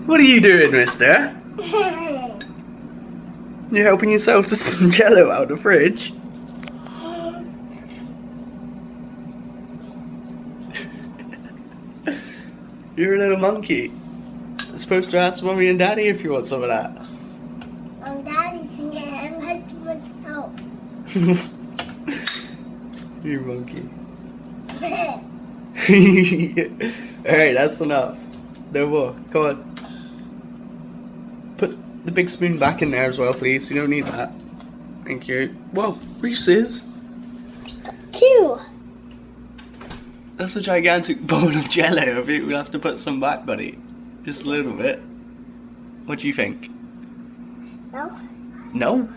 What are you doing, mister? You're helping yourself to some jello out of the fridge? You're a little monkey. You're supposed to ask mommy and daddy if you want some of that. Daddy's singing I'm helping myself. You monkey. Alright, that's enough. No more. Come on. Put the big spoon back in there as well, please. You don't need that. Thank you. Whoa, Reese's. 2. That's a gigantic bowl of jello. I think we'll have to put some back, buddy. Just a little bit. What do you think? No. No?